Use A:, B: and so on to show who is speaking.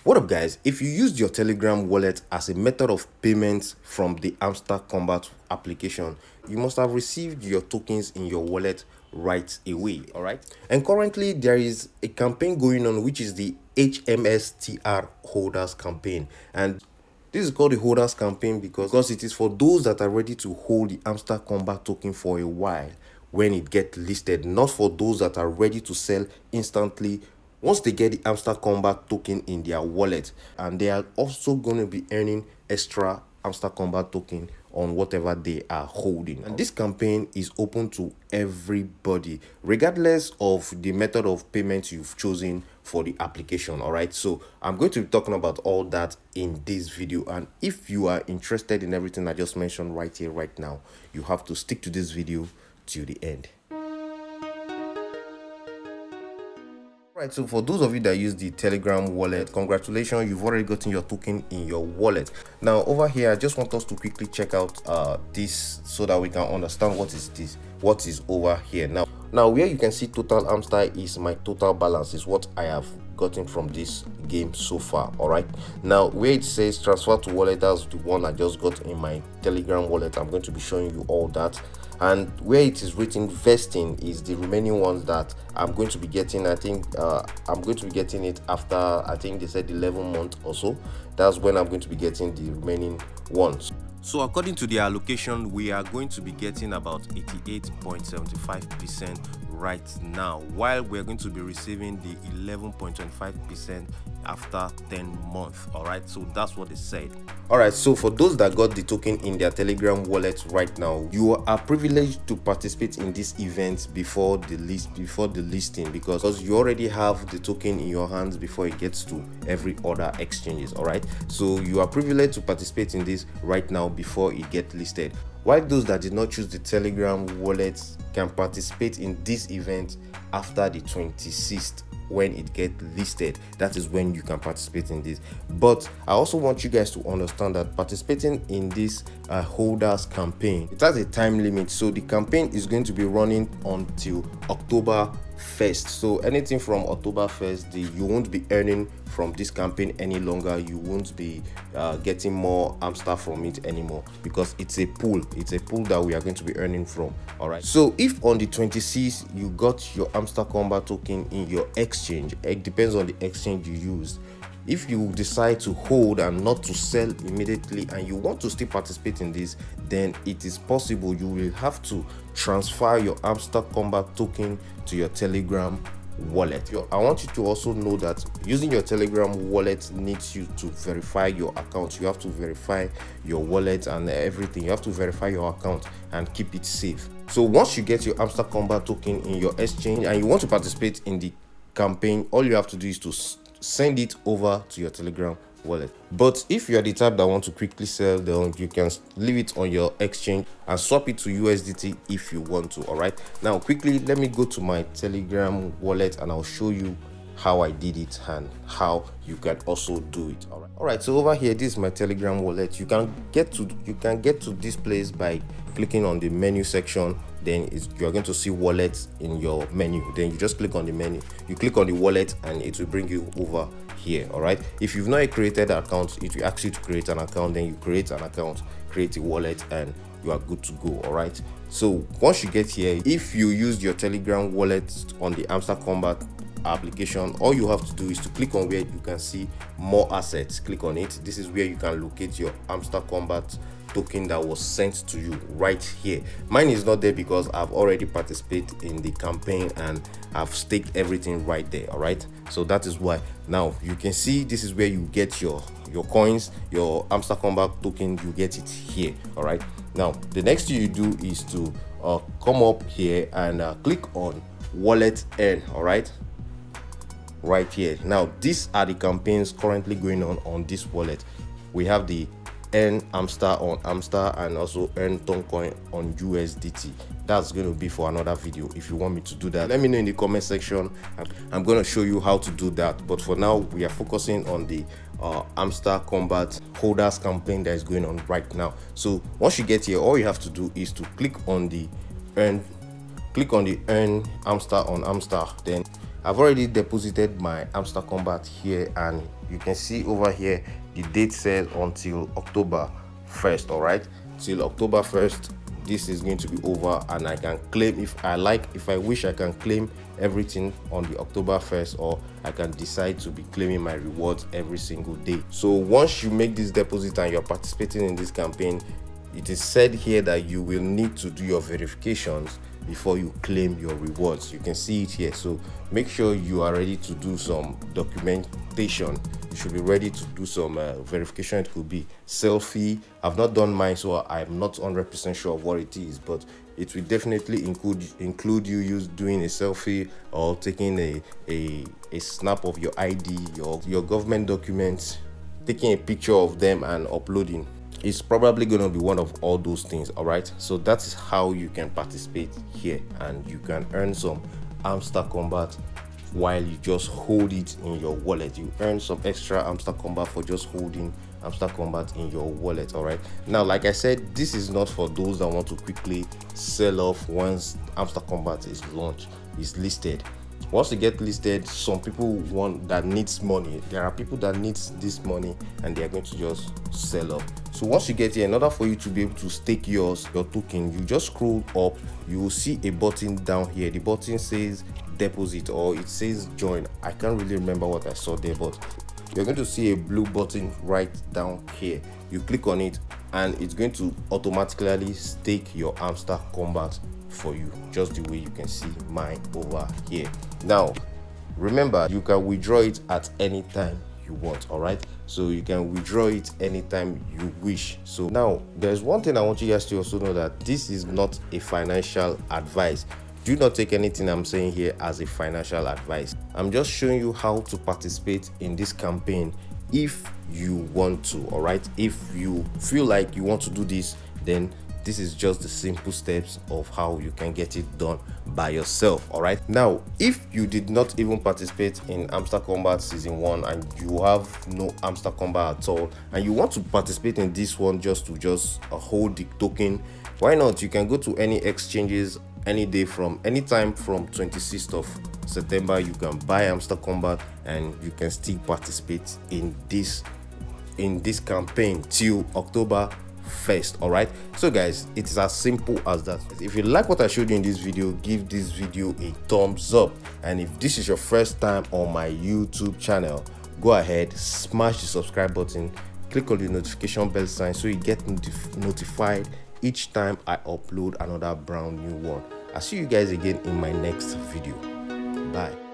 A: What up guys, if you used your Telegram wallet as a method of payment from the Hamster Kombat application, you must have received your tokens in your wallet right away, all right? And currently there is a campaign going on, which is the HMSTR holders campaign. And this is called the holders campaign because it is for those that are ready to hold the Hamster Kombat token for a while when it gets listed, not for those that are ready to sell instantly once they get the Hamster Kombat token in their wallet. And they are also going to be earning extra Hamster Kombat token on whatever they are holding. And this campaign is open to everybody regardless of the method of payment you've chosen for the application. All right, so I'm going to be talking about all that in this video, and if you are interested in everything I just mentioned right here right now, you have to stick to this video till the end. Right, so for those of you that use the Telegram wallet, congratulations, you've already gotten your token in your wallet. Now over here, I just want us to quickly check out this so that we can understand what is over here. Now where you can see total Hamster is my total balance, is what I have gotten from this game so far. All right, now where it says transfer to wallet, that's the one I just got in my Telegram wallet. I'm going to be showing you all that. And where it is written vesting is the remaining ones that I'm going to be getting. I think I'm going to be getting it after, I think they said 11 months or so. That's when I'm going to be getting the remaining ones. So according to the allocation, we are going to be getting about 88.75% right now, while we're going to be receiving the 11.25% after 10 months. All right, so that's what they said. All right, so for those that got the token in their Telegram wallet right now, you are privileged to participate in this event before the listing, because you already have the token in your hands before it gets to every other exchanges. All right, so you are privileged to participate in this right now before it gets listed, while those that did not choose the Telegram wallet can participate in this event after the 26th when it gets listed. That is when you can participate in this. But I also want you guys to understand that participating in this holders campaign, it has a time limit. So the campaign is going to be running until October 1st. So anything from October 1st, you won't be earning from this campaign any longer. You won't be getting more Hamster from it anymore, because it's a pool that we are going to be earning from. All right, so if on the 26th you got your Hamster Kombat token in your exchange, it depends on the exchange you use. If you decide to hold and not to sell immediately and you want to still participate in this, then it is possible. You will have to transfer your Hamster Kombat token to your Telegram wallet. I want you to also know that using your Telegram wallet needs you to verify your account. You have to verify your wallet and everything. You have to verify your account and keep it safe. So once you get your Hamster Kombat token in your exchange and you want to participate in the campaign, all you have to do is to send it over to your Telegram wallet. But if you are the type that want to quickly sell, then you can leave it on your exchange and swap it to USDT if you want to. All right, now quickly let me go to my Telegram wallet and I'll show you how I did it and how you can also do it. All right, so over here, this is my Telegram wallet. You can get to this place by clicking on the menu section. Then you're going to see wallets in your menu. Then you just click on the menu, you click on the wallet, and it will bring you over here. All right, if you've not created an account, it will ask you to create an account. Then you create an account, create a wallet, and you are good to go. All right, so once you get here, if you used your Telegram wallet on the Hamster Kombat application, all you have to do is to click on where you can see more assets. Click on it. This is where you can locate your Hamster Kombat token that was sent to you right here. Mine is not there because I've already participated in the campaign and I've staked everything right there. All right, so that is why. Now you can see this is where you get your coins, your Hamster Kombat token. You get it here. All right, now the next thing you do is to come up here and click on wallet earn. All right, right here. Now these are the campaigns currently going on this wallet. We have the earn Hamster on Hamster and also earn Toncoin on USDT. That's going to be for another video. If you want me to do that, let me know in the comment section. I'm going to show you how to do that, but for now we are focusing on the Hamster Kombat holders campaign that is going on right now. So once you get here, all you have to do is to click on the earn Hamster on Hamster. Then I've already deposited my Hamster Kombat here, and you can see over here the date says until October 1st. All right, till October 1st this is going to be over, and I can claim if I wish I can claim everything on the October 1st, or I can decide to be claiming my rewards every single day. So once you make this deposit and you're participating in this campaign, it is said here that you will need to do your verifications before you claim your rewards. You can see it here, so make sure you are ready to do some documentation. You should be ready to do some verification. It could be selfie. I've not done mine, so I'm not 100% sure of what it is, but it will definitely include you doing a selfie or taking a snap of your ID, your government documents, taking a picture of them and uploading. It's probably going to be one of all those things. All right, so that is how you can participate here, and you can earn some Hamster Kombat while you just hold it in your wallet. You earn some extra Hamster Kombat for just holding Hamster Kombat in your wallet. All right, now like I said, this is not for those that want to quickly sell off once Hamster Kombat is launched, is listed. Once you get listed, some people that needs money. There are people that needs this money and they are going to just sell up. So once you get here, in order for you to be able to stake your token, you just scroll up. You will see a button down here. The button says deposit, or it says join. I can't really remember what I saw there, but you're going to see a blue button right down here. You click on it and it's going to automatically stake your Hamster Kombat for you, just the way you can see mine over here. Now remember, you can withdraw it at any time you want. All right, so you can withdraw it anytime you wish. So now there's one thing I want you guys to also know, that this is not a financial advice. Do not take anything I'm saying here as a financial advice. I'm just showing you how to participate in this campaign if you want to. All right, if you feel like you want to do this, then this is just the simple steps of how you can get it done by yourself. All right, now if you did not even participate in Hamster Kombat season 1 and you have no Hamster Kombat at all, and you want to participate in this one just to hold the token, why not? You can go to any exchanges anytime from 26th of September. You can buy Hamster Kombat and you can still participate in this campaign till October 1st. All right, so guys, it is as simple as that. If you like what I showed you in this video, give this video a thumbs up, and if this is your first time on my YouTube channel, go ahead, smash the subscribe button, click on the notification bell sign so you get notified each time I upload another brand new one. I'll see you guys again in my next video. Bye.